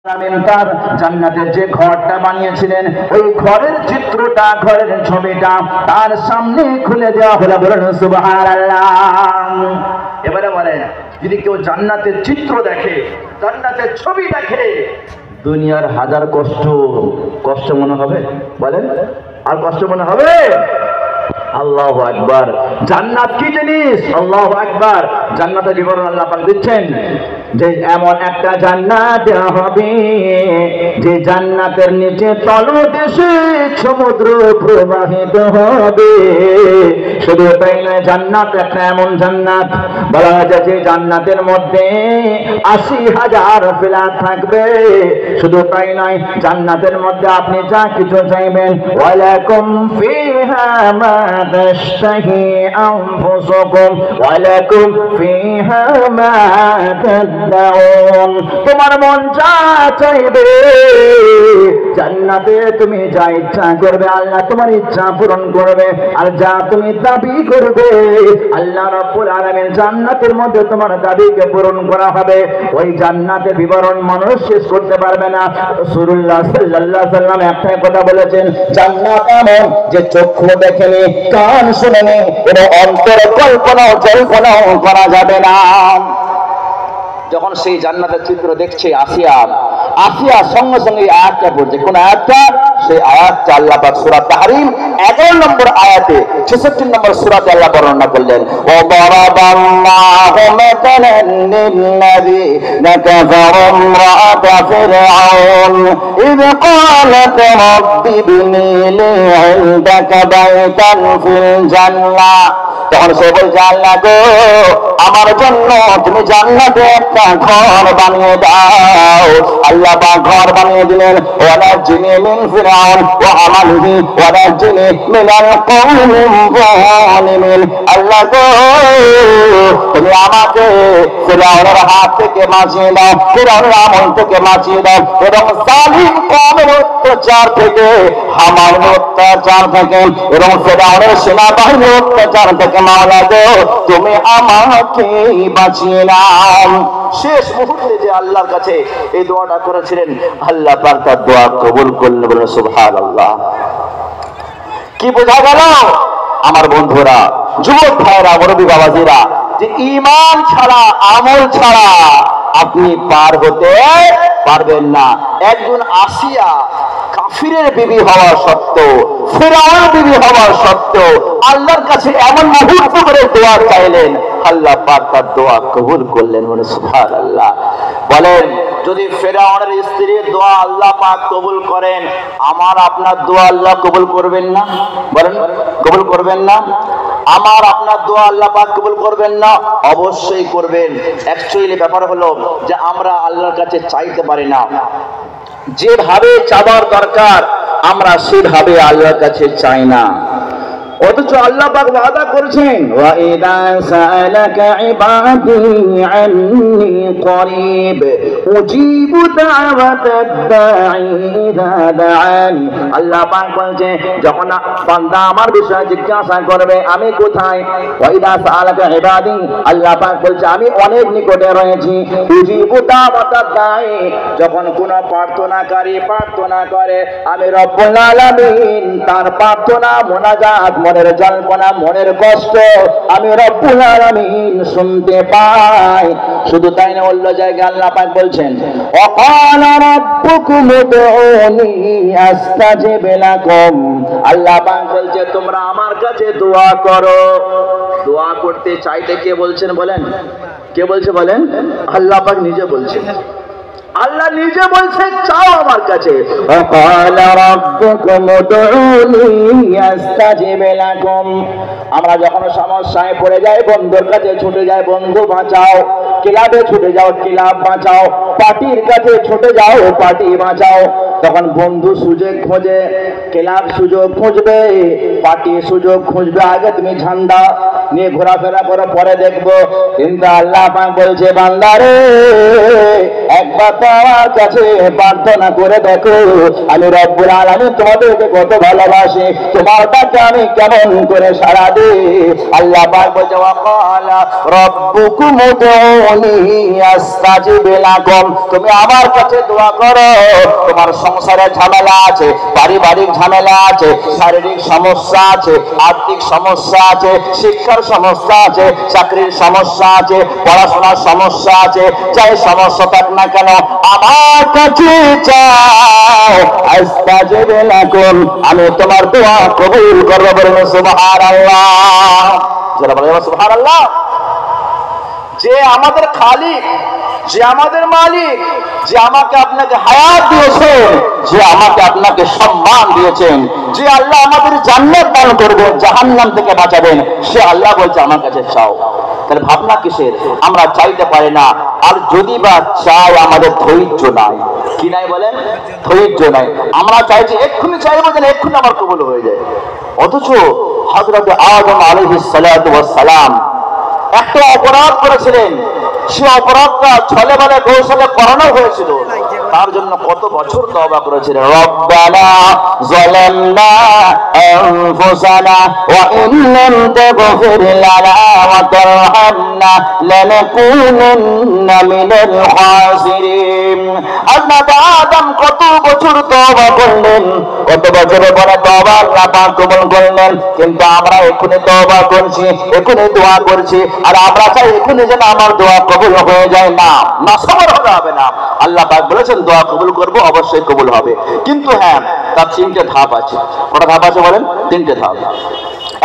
তার জান্নাতের যে ঘরটা বানিয়েছিলেন ওই ঘরের চিত্রটা, ঘরের ছবিটা তার সামনে খুলে দেওয়া হলো। বলেন সুবহানাল্লাহ। এবারে বলেন, যদি কেউ জান্নাতের চিত্র দেখে, জান্নাতের ছবি দেখে, দুনিয়ার হাজার কষ্ট মনে হবে? বলেন, আর কষ্ট মনে হবে? আল্লাহু আকবার। জান্নাত কি জিনিস? আল্লাহু আকবার। জান্নাতের বিবরণ আল্লাহ পাক দিচ্ছেন যে এমন একটা জান্নাত দেওয়া হবে যে জান্নাতের নিচে তলদেশে সমুদ্র প্রবাহিত হবে। শুধু তাই নয়, জান্নাত একটা এমন জান্নাত বলা যায় যে জান্নাতের মধ্যে ৮০,০০০ ফ্ল্যাট থাকবে। শুধু তাই নয়, জান্নাতের মধ্যে আপনি যা কিছু চাইবেন, ওয়ালাকুম ফিহা মা তাশতাহি আনফুসুকুম ওয়ালাকুম ফিহা মা তাদউন। তোমার মন যা চাইবে জান্নাতে, তুমি যা ইচ্ছা করবে আল্লাহ তোমার ইচ্ছা পূরণ করবে। আর যা তুমি দাবি করবে আল্লাহ রাব্বুল আলামিন জান্নাতের মধ্যে তোমার দাবিকে পূরণ করা হবে। ওই জান্নাতের বিবরণ মানুষ শেষ করতে পারবে না। রাসূলুল্লাহ সাল্লাল্লাহু আলাইহি ওয়াসাল্লাম একটাই কথা বলেছেন, জান্নাত এমন যে চক্ষু দেখেনি, কান শুনেনি, এবং অন্তরে কল্পনাও জল্পনাও করা যাবে না। যখন সেই জান্নাতের চিত্র দেখছে আসিয়া সঙ্গে সঙ্গে আয়াতটা পড়ছে। কোন আয়াতটা? সেই আয়াতটা আল্লাহ পাক সূরা তাহরিম 11 নম্বর আয়াতে 66 নম্বর সূরাতে আল্লাহ বর্ণনা করলেন, ও বারাবাল্লাহু মাতালান লিল্লাযীনা কাফারু ইমরাআতা ফিরআউন ইয ক্বালাত রাব্বি ইবনি লি ইনদাকা বাইতান ফিল জান্নাহ। তখন সে বলছে, আল্লাহ গো, আমার জন্য তুমি জান্নাতে একটা ঘর বানিয়ে দাও। আল্লাহ পাক ঘর বানিয়ে দিলেন। ওয়ানাজ্জিনি মিন ফিরআউন ওয়া আমালিহি ওয়ানাজ্জিনি মিনাল কওমিল যালিমিন। আল্লাহ গো, তুমি আমাকে ফিরআউনের হাত থেকে বাঁচিয়ে দাও, ফিরআউনের আমল থেকে বাঁচিয়ে দাও, এবং জালিম কওমের অত্যাচার থেকে, হামানের অত্যাচার থেকে, এবং ফিরআউনের সেনাবাহিনীর অত্যাচার থেকে মাওলা গো তুমি আমাকে বাঁচিয়ে নাও। শেষ মুহূর্তে যে আল্লাহর কাছে এই দোয়াটা করেছিলেন, আল্লাহ পাক তার দোয়া কবুল করলেন। বলেন সুবহানাল্লাহ। কি বোঝা গেল আমার বন্ধুরা, যুবক ভাইরা, মুরব্বী বাবাজিরা, যে ঈমান ছাড়া, আমল ছাড়া আপনি পার হতে পারবেন না। একজন আসিয়া কাফিরের বিবি হওয়া সত্ত্বেও, ফিরআউনের বিবি হওয়া সত্ত্বেও আল্লাহর কাছে এমন মুহূর্ত করে দোয়া চাইলেন, আল্লাহ পাক তার দোয়া কবুল করলেন। বলে সুবহানাল্লাহ। বলেন, যদি ফিরআউনের স্ত্রীর দোয়া আল্লাহ পাক কবুল করেন, আমার আপনার দোয়া আল্লাহ কবুল করবেন না? বলেন, কবুল করবেন না? আমার আপনার দোয়া আল্লাহ পাক কবুল করবেন না? অবশ্যই করবেন। অ্যাকচুয়ালি ব্যাপার হলো যে আমরা আল্লাহর কাছে চাইতে পারি না। যেভাবে চাওয়ার দরকার আমরা সেভাবে আল্লাহর কাছে চাই না। অথচ আল্লাহ পাক ওয়াদা করেছেন, ওয়া ইযা সাআলাকা ইবাদি আন্নী করিব উজিবু দাওয়াতাদ দাঈ ইযা দাআনি। আল্লাহ পাক বলছে, যখন বান্দা আমার বিষয়ে জিজ্ঞাসা করবে আমি কোথায়, ওয়া ইযা সাআলাকা ইবাদি, আল্লাহ পাক বলছে আমি অনেক নিকটে রয়েছি। উজিবু দাওয়াতাদ দাঈ, যখন কোন প্রার্থনাকারী প্রার্থনা করে আমি রব্বুল আলামিন তার প্রার্থনা, মুনাজাত, মনের জল্পনা, মনের কষ্ট আমি রব্বুল আলামিন শুনতে পাই। শুধু তাই না, অন্য জায়গায় আল্লাহ পাক বলছেন, ওয়াকালা রাব্বুকুম উদউনি আস্তাজিব লাকুম। আল্লাহ পাক বলছে তোমরা আমার কাছে দোয়া করো। দোয়া করতে চাইতে কে বলছেন বলেন? কে বলছে বলেন? আল্লাহ পাক নিজে বলছেন। আল্লাহ নিজে বলছে চাও আমার কাছে। ওয়াকালা রাব্বুকুম উদউনি আস্তাজিব লাকুম। আমরা যখন সমস্যায় পড়ে যাই বন্ধুর কাছে ছুটে যাই, বন্ধু বাঁচাও। ক্লাবে ছুটে যাও, ক্লাব বাঁচাও। পার্টির কাছে ছুটে যাও, পার্টি বাঁচাও। তখন বন্ধু সুযোগ খোঁজে, ক্লাব সুযোগ খুঁজবে, পার্টি সুযোগ খুঁজবে। আগে তুমি ঝান্ডা নিয়ে ঘোরাফেরা করো, পরে দেখবো। কিন্তু আল্লাহ পাক বলছে বান্দারে একবার তো আমার কাছে প্রার্থনা করে দেখো, আমি রব্বুল আলামিন তোমাদেরকে কত ভালোবাসি, তোমারটাকে আমি কেমন করে সাড়া দিই। আল্লাহ পাক বলছে ওয়াকালা রাব্বুকুম উদউনি আস্তাজিব লাকুম, তুমি আমার কাছে দোয়া করো। তোমার সংসারে ঝামেলা আছে, পারিবারিক ঝামেলা আছে, শারীরিক সমস্যা আছে, আর্থিক সমস্যা আছে, শিক্ষার সমস্যা আছে, চাকরির সমস্যা আছে, পড়াশোনার সমস্যা আছে, যাই সমস্যা থাক না কেন আমার কাছে চাও, আস্তাজিব লাকুম, আমি তোমার দোয়া কবুল করব। বলুন সুবহানাল্লাহ, যারা বলেন সুবহানাল্লাহ। যে আমাদের খালিক, যে আমাদের মালিক, যে আমাকে আপনাকে হায়াত দিয়েছেন, যে আমাকে আপনাকে সম্মান দিয়েছেন, যে আল্লাহ আমাদের জান্নাত দান করবেন, জাহান্নাম থেকে বাঁচাবেন, সে আল্লাহ বলছে আমার কাছে চাও। তাহলে ভাবনা কিসের? আমরা চাইতে পারি না, আর যদি বা চাই আমাদের ধৈর্য নাই। কি নাই বলেন? ধৈর্য নাই। আমরা চাইছি এক্ষুনি চাইবো যেন এক্ষুনি আমার কবুল হয়ে যায়, অথচ হযরত আদম আলাইহিস সালাতু ওয়াস সালাম একটা অপরাধ করেছিলেন, সে অপরাধটা ছলে বলে কৌশলে করানো হয়েছিল, তার জন্য কত বছর তওবা করেছিলেন। রব্বানা যালামনা আনফুসানা ওয়া ইন লাম তাগফির লানা ওয়া তারহামনা লানাকুনান্না মিনাল খাসিরিন। হযরত আদম কত বছর তওবা করলেন, কত বছরের পরে তওবা আল্লাহ পাক কবুল করলেন। কিন্তু আমরা এখনই তওবা করছি, এখনই দোয়া করছি, আর আমরা চাই এখনই যেন আমার দোয়া কবুল হয়ে যায়। না, না, সবর হতে হবে না। আল্লাহ পাক বলেছেন দোয়া কবুল করব, অবশ্যই কবুল হবে, কিন্তু হ্যাঁ তার তিনটে ধাপ আছে। কটা ধাপ আছে বলেন? তিনটে ধাপ।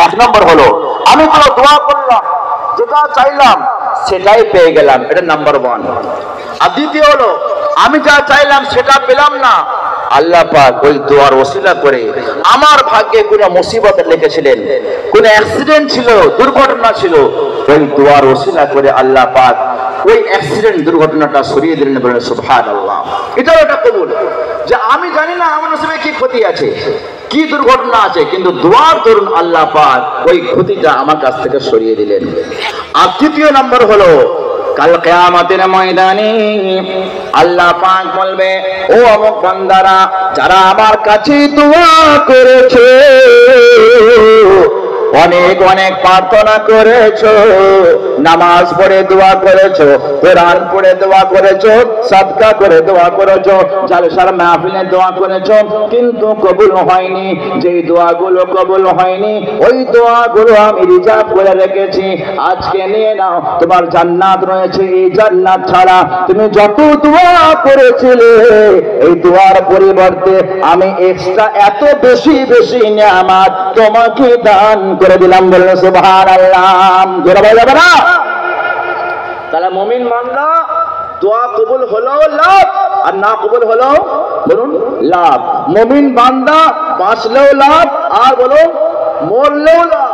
এক নম্বর হলো আমি কোনো দোয়া করলাম, যেটা চাইলাম সেটাই পেয়ে গেলাম, এটা নাম্বার ওয়ান। আর দ্বিতীয় হলো আমি যা চাইলাম সেটা পেলাম না, আল্লাহ পাক ওই দোয়ার ওসিলা করে আমার ভাগ্যে কোনো মুসিবত লিখেছিলেন, কোনো অ্যাক্সিডেন্ট ছিল, দুর্ঘটনা ছিল, ওই দোয়ার ওসিলা করে আল্লাহ পাক ওই অ্যাক্সিডেন্ট দুর্ঘটনাটা সরিয়ে দিলেন। বলেন সুবহানাল্লাহ। এটাও একটা কবুল, যে আমি জানি না আমার নসিবে কি ক্ষতি আছে, কি দুর্ঘটনা আছে, কিন্তু দোয়ার দরুন আল্লাহ পাক ওই ক্ষতিটা আমার কাছ থেকে সরিয়ে দিলেন। আর তৃতীয় নম্বর হলো কাল কিয়ামতের ময়দানে আল্লাহ পাক বলবে ও অমুক বান্দারা যারা আমার কাছে দোয়া করেছে, অনেক অনেক প্রার্থনা করেছো, নামাজ পড়ে দোয়া করেছো, কোরআন পড়ে দোয়া করেছো, সাদকা করে দোয়া করেছো, জালসার মাহফিলে দোয়া করেছো, কিন্তু কবুল হয়নি। যেই দোয়াগুলো কবুল হয়নি ওই দোয়াগুলো আমি রিজার্ভ করে রেখেছি, আজকে নিয়ে নাও, তোমার জান্নাত রয়েছে। এই জান্নাত ছাড়া তুমি যত দোয়া করেছিলে এই দোয়ার পরিবর্তে আমি এক্সট্রা এত বেশি বেশি নিয়ামত তোমাকে দান করে দিলাম। বললেন সুবহানাল্লাহ। জোরে বলা যাবে না? তাহলে মুমিন বান্দা দোয়া কবুল হলো লাভ, আর না কবুল হলো বলুন লাভ। মুমিন বান্দা বাঁচলেও লাভ, আর বলুন মরলেও লাভ।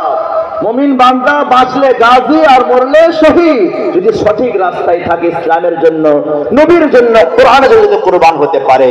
মুমিন বান্দা বাঁচলে গাজী আর মরলে শহীদ, যদি সঠিক রাস্তায় থাকে ইসলামের জন্য, নবীর জন্য, কোরআনের জন্য কুরবান হতে পারে।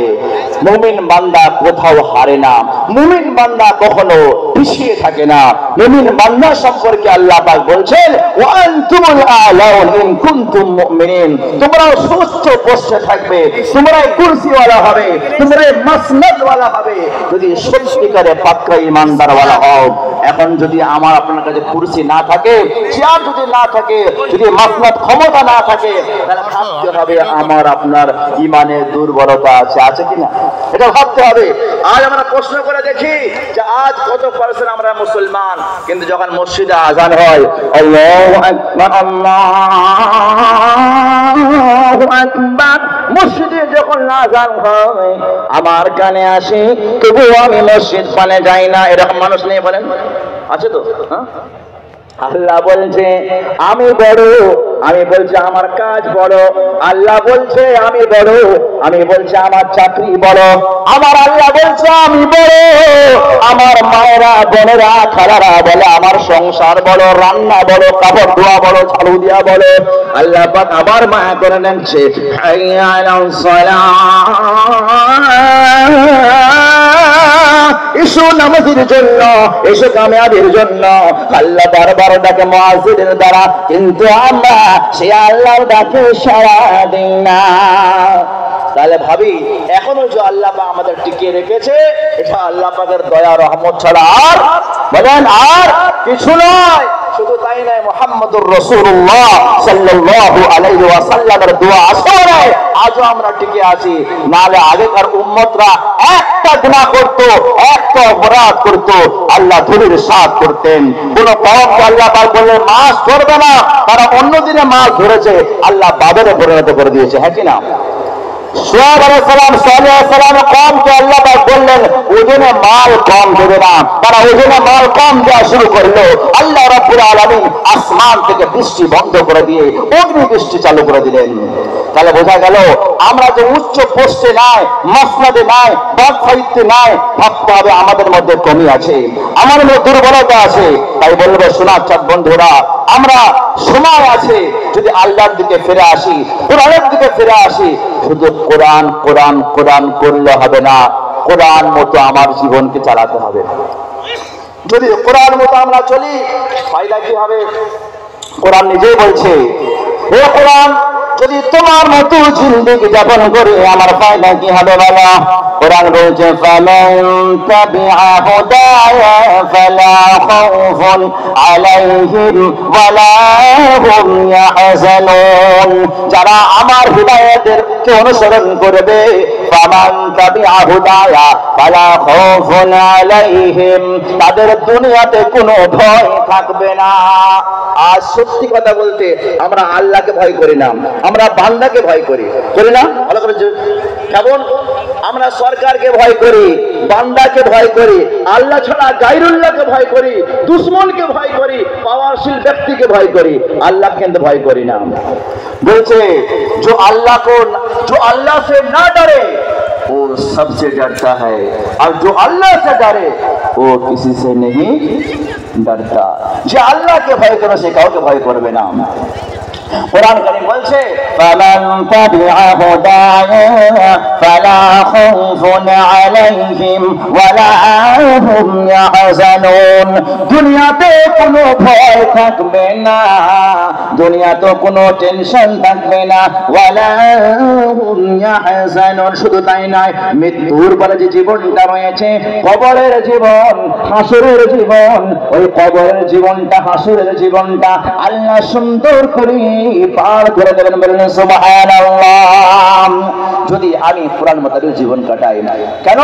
মুমিন বান্দা কোথাও হারে না, মুমিন বান্দা কখনো পিছিয়ে থাকে না। মুমিন বান্দা সম্পর্কে আল্লাহ পাক বলছেন ওয়া আনতুমুল আ'লাউন ইন কুনতুম মুমিনিন, তোমরাও সুস্থ পোস্টে থাকবে, তোমরাই কুরসিওয়ালা হবে, তোমরাই মাসনাদওয়ালা হবে যদি সত্যিকারে পাক্কা ঈমানদারওয়ালা হও। এখন যদি আমার আপনার কাছে কুরসি না থাকে, চেয়ার যদি না থাকে, যদি মাসনাদ ক্ষমতা না থাকে, তাহলে ভাবতে হবে আমার আপনার ঈমানের দুর্বলতা আছে, আছে কিনা এটা ভাবতে হবে। আজ আমরা প্রশ্ন করে দেখি যে আজ কত পার্সেন্ট আমরা মুসলমান, কিন্তু যখন মসজিদে আযান হয় আল্লাহু আকবার আল্লাহু আকবার, মসজিদে যখন আযান হয় আমার কানে আসে, তবুও আমি মসজিদ পানে যাই না, এরকম মানুষ নেই বলেন? আছে তো? হ্যাঁ, আল্লাহ বলছে আমি বড়, আমি বলছি আমার কাজ বড়। আল্লাহ বলছে আমি বড়, আমি বলছি আমার চাকরি বড়। আমার আল্লাহ বলছে আমি বড়, আমার মায়েরা বোনেরা খালারা বলে আমার সংসার বড়, রান্না বড়, কাপড় ধোয়া বড়, ঝাড়ু দেওয়া বড়। আল্লাহ পাক আবার মায়া করে নেনছে হাইয়া আলাস সালাহ, এসো নামাজের জন্য, এসো কামিয়াবির জন্য। আল্লাহ বারবার ডাকে মুয়াজ্জিনের দ্বারা, কিন্তু আমরা সেই আল্লাহর ডাকে সাড়া দিই না। তাহলে ভাবি, এখনো যে আল্লাহ পাক আমাদের টিকিয়ে রেখেছে, এটা আল্লাহ পাকের দয়া রহমত ছাড়া আর বলেন আর কিছু নয়। শুধু তাই নয়, মুহাম্মদুর রাসূলুল্লাহ সাল্লাল্লাহু আলাইহি ওয়াসাল্লামের দোয়া আসরে আজও আমরা টিকে আছি। নালে আগেকার উম্মতরা একটা গুনাহ করত, একটা অপরাধ করত, আল্লাহ ধুলির সাথ করতেন। কোন কওমকে আল্লাহ পাক বললেন মাছ ধরবে না, তারা অন্য দিনে মাছ ধরেছে, আল্লাহ বাদরে পরিণত করে দিয়েছে। হ্যাঁ কি না? শুআয়ব আলাইহিস সালাম, সালেহ আলাইহিস সালাম কওমকে আল্লাহ পাক বললেন ওজনে মাল কম দেবে না, তারা ওজনে মাল কম দেওয়া শুরু করলো। আল্লাহ রাব্বুল আলামিন আসমান থেকে বৃষ্টি বন্ধ করে দিয়ে অগ্নি বৃষ্টি চালু করে দিলেন। তাহলে বোঝা গেল আমরা যে উচ্চ পোস্টে নাই, মাসনাদে নাই, বাদশাহিত্যে নাই, ভাবতে হবে আমাদের মধ্যে কমি আছে, আমার মধ্যে দুর্বলতা আছে। তাই বলবো সোনার চাঁদ বন্ধুরা, আমরা সময় আছে যদি আল্লাহর দিকে ফিরে আসি, কোরআনের দিকে ফিরে আসি। শুধু কোরআন কোরআন কোরআন করলে হবে না, কোরআন মতো আমার জীবনকে চালাতে হবে। যদি কোরআন মতো আমরা চলি, ফায়দা কি হবে? কোরআন নিজেই বলছে, হে কোরআন, যদি তোমার মতো জিন্দেগি যাপন করে আমার ফায়দা কি হবে বলো? কোরআন বলছে, ফামান তাবিআ হুদায়া ফালা খাউফুন আলাইহিম ওয়ালা হুম ইয়াহজানুন। যারা আমার হিদায়াতকে অনুসরণ করবে, ফামান তাবিআ হুদায়া ফালা খাউফুন আলাইহিম, তাদের দুনিয়াতে কোনো ভয় থাকবে না। আজ সত্যি কথা বলতে আমরা আল্লাহকে ভয় করি না, আমরা বান্দাকে ভয় করি, করি না? ভালো করে কেমন? আমরা সরকারকে ভয় করি, বান্দাকে ভয় করি, আল্লাহ ছাড়া গায়রুল্লাহকে ভয় করি, দুশ্মনকে ভয় করি, পাওয়ারশীল ব্যক্তিকে ভয় করি, আল্লাহ কিন্তু ভয় করি না। বলছে जो अल्लाह से ना डरे वो सबसे डरता है, और जो अल्लाह से डरे वो किसी से नहीं डरता। যে আল্লাহকে ভয় করে সে কাউকে ভয় করবে না। কোরআন কারীম বলছে, ফামান তাবিআ হুদায়া ফালা খাউফুন আলাইহিম ওয়ালা হুম ইয়াহজানুন। দুনিয়াতে কোনো ভয় থাকবে না, দুনিয়াতে কোনো টেনশন থাকবে না, ওয়ালা হুম ইয়াহজানুন। শুধু তাই নয়, মৃত্যুর পরে যে জীবনটা রয়েছে, কবরের জীবন, হাসরের জীবন, ওই কবরের জীবনটা, হাসরের জীবনটা আল্লাহ সুন্দর করে পার করে দেবেন। বলেন সুবহানাল্লাহ। যদি আমি কোরআন মোতাবেক জীবন কাটাই, কেন?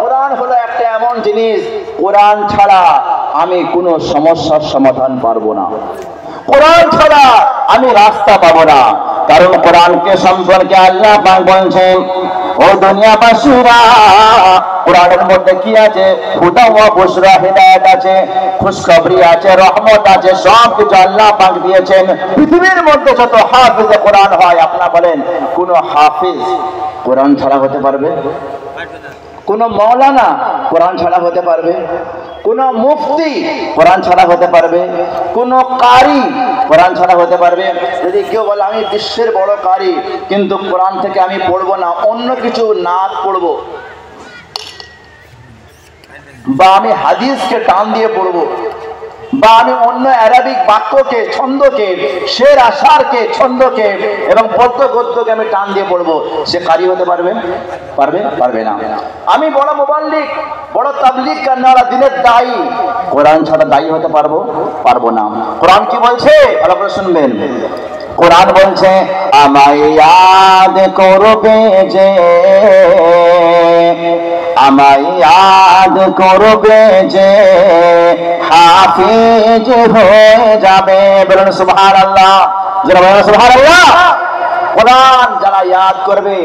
কোরআন হলো একটা এমন জিনিস, কোরআন ছাড়া আমি কোনো সমস্যার সমাধান পারবো না, কোরআন ছাড়া আমি রাস্তা পাবো না। কারণ কোরআনকে সম্পর্কে আল্লাহ পাক বলছেন, ও দুনিয়াবাসীরা, কোরআনের মধ্যে কি আছে? হুদা ওয়া বুশরা, হিদায়াত আছে, খুশখবরি আছে, রহমত আছে, সব কিছু আল্লাহ পাক দিয়েছেন। পৃথিবীর মধ্যে যত হাফিজে কোরআন হয়, আপনারা বলেন কোন হাফিজ কোরআন ছাড়া হতে পারবে? কোন মাওলানা কোরআন ছাড়া হতে পারবে? কোন মুফতি কোরআন ছাড়া হতে পারবে? কোন কারি কোরআন ছাড়া হতে পারবে? যদি কেউ বলে আমি বিশ্বের বড় কারি, কিন্তু কোরআন থেকে আমি পড়বো না, অন্য কিছু নাত পড়বো, বা আমি হাদিসকে টান দিয়ে পড়বো, বা আমি অন্য আরবিক বাক্যকে, ছন্দকে, শের আশারকে, ছন্দকে এবং পদ্য গদ্যকে আমি টান দিয়ে পড়বো, সে কারি হতে পারবে? পারবে? পারবে না। আমি বড় মুবাল্লিগ, বড় তাবলীগ করনেওয়ালা, দিনের দায়ী, কোরআন ছাড়া দায়ী হতে পারবো? পারবো না। কোরআন কি বলছে ভালো করে শুনবেন। কোরআন বলছে, আমায় ইয়াদ করবে যে, আমায় ইয়াদ করবে যে হাফিজ হয়ে যাবে। বলুন সুবহানাল্লাহ, যারা বলেন সুবহানাল্লাহ। কোরআন যারা ইয়াদ করবে,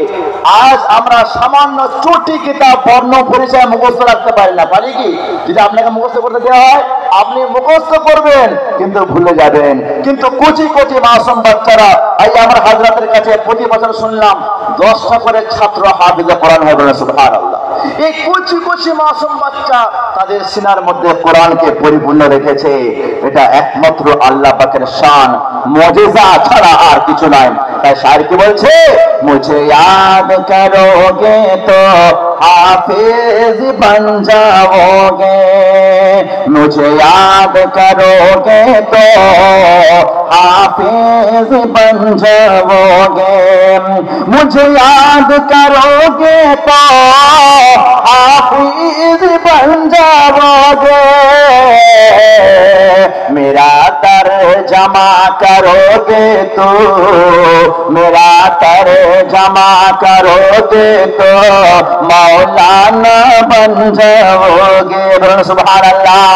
আজ আমরা সামান্য চটি কিতাব বর্ণ পরিচয় মুখস্থ রাখতে পারি না, পারি কি? যদি আপনাকে মুখস্থ করতে দেওয়া হয়, আপনি মুখস্থ করবেন কিন্তু ভুলে যাবেন। কিন্তু কোটি কোটি মাসুম বাচ্চারা, এই আমার হাজরাতের কাছে প্রতি বছর শুনলাম 10টা করে ছাত্র হাফিজে কোরআন হয়। বলেন সুবহানাল্লাহ। এই কুচি কুচি মাসুম বাচ্চা তাদের সিনার মধ্যে কোরআনকে পরিপূর্ণ রেখেছে। এটা একমাত্র আল্লাহ পাকের শান, মুজিজা ছাড়া আর কিছু নাই। তাই শায়ের কি বলছে, মুঝে ইয়াদ করোগে তো हाफिज बन जाओगे, मुझे याद करोगे तो हाफिज बन जाओगे, मुझे याद करोगे तो हाफिज बन जाओगे, मेरा तर्जमा करोगे तो, मेरा तर्जमा करोगे तो मौलाना बन जाओगे। सुभान अल्लाह।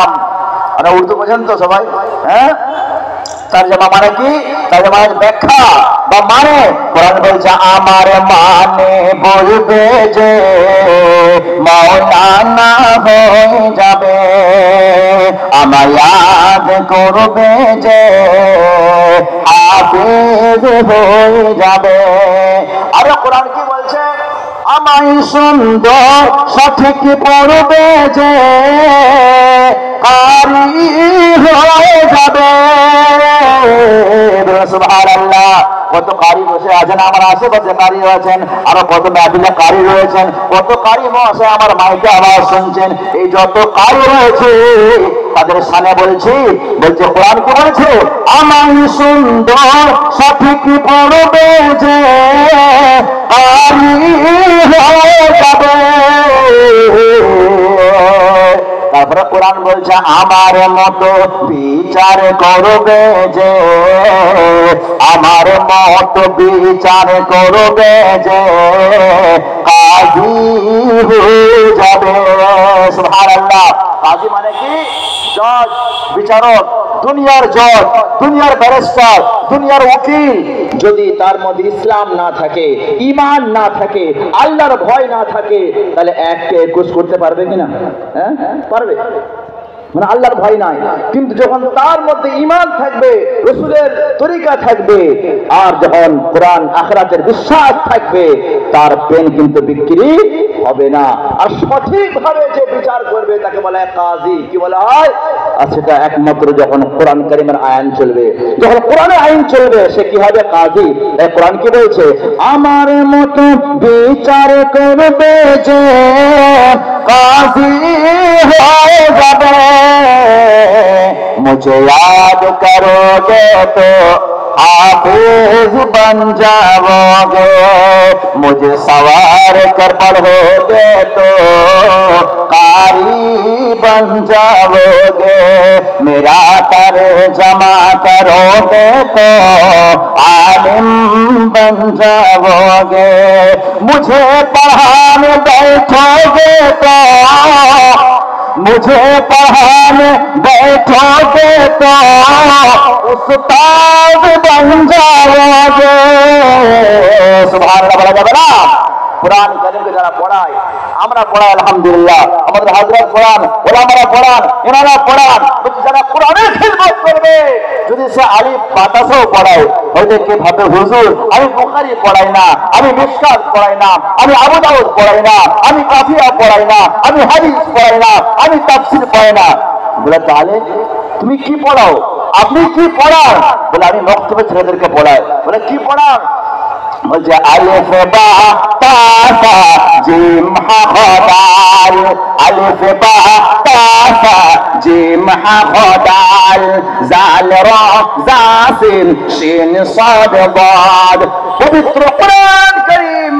और उर्दू বোঝেন তো সবাই? হ্যাঁ, তরজমা মানে কি? তরজমা ব্যাখ্যা বা মানে কোরআন বলছে আমার মানে বলবে যে মাওলানা হয়ে যাবে, আমায় ইয়াদ করবে যে হাফেজ হয়ে যাবে। আর কোরআন কি বলছে? আমায় সুন্দর সঠিক পড়বে যে কারি হয়ে যাবে। সুবহানাল্লাহ। কত কারি বসে আছেন আমার আশেপাশে, কারি রয়েছেন, আরো কত মাহফিলে কারি রয়েছেন, কত কারি বসে আমার মাইকে আওয়াজ শুনছেন। এই যত কারি রয়েছে তাদের সামনে বলছি, বলছে কোরআন কি বলছে? আমায় সুন্দর সঠিক পড়বে যে কারি হয়ে যাবে। তারপরে কোরআন বলছে আমার মতো বিচার করবে যে, আমার মতো বিচার করবে যে কাজী হয়ে যাবে। সুবহানাল্লাহ। কাজী মানে কি? জজ, বিচারক, দুনিয়ার জজ, দুনিয়ার ব্যারিস্টার, দুনিয়ার উকিল। যদি তার মধ্যে ইসলাম না থাকে, ঈমান না থাকে, আল্লাহর ভয় না থাকে, তাহলে এককে 21 করতে পারবে কিনা? হ্যাঁ, পারবে। মানে আল্লাহর ভয় নাই, কিন্তু যখন তার মধ্যে ঈমান থাকবে, রাসূলের তরিকা থাকবে, আর যখন কোরআন আখিরাতের বিশ্বাস থাকবে, তার পেন কিন্তু বিক্রি হবে না। আর সঠিকভাবে যে বিচার করবে তাকে বলা হয় কাজী। কি বলা হয়? আর সেটা একমাত্র যখন কোরআন কারীমের আইন চলবে, যখন কোরআনের আইন চলবে, সে কি হবে? কাজী। এই কোরআন কি বলছে? আমার মতো বিচার করবে যে কাজী হয়ে যাবে, मुझे याद करोगे तो हाफिज बन जाओगे, मुझे सवार कर पढ़ोगे तो कारी बन जाओगे, मेरा तर्जमा करोगे तो आलिम बन जाओगे, मुझे पढ़ाने बैठोगे तो, मुझे पढ़ाने बैठोगे तो उस्ताद बन जाओगे। सुभानाल्लाह বলা যাবে না? কোরআন কারীমকে যারা পড়ায়, আমরা পড়াই আলহামদুলিল্লাহ, আমাদের হযরত পড়ান, ওলামারা পড়ান, ইনারা পড়ান, যারা কোরআনের খিদমত করবে, যদি সে আলিফ বাতাসও পড়ায়, হয়তো কে ভাবে হুজুর আমি বুখারী পড়াই না, আমি মিশকাত পড়াই না, আমি আবু দাউদ পড়াই না, আমি কাফিয়া পড়াই না, আমি হাদিস পড়াই না, আমি তাফসীর পড়াই না। বলে তাহলে তুমি কি পড়াও? আপনি কি পড়ান? বলে আমি মক্তবে ছেলেদেরকে পড়াই। বলে কি পড়ান? বলছে আলিফ বা তা সা জিম হা খ দাল, আলিফ বা তা সা জিম হা খ দাল, জাল রা জা সিন শিন সাদ দাদ। পবিত্র কোরআন কারীম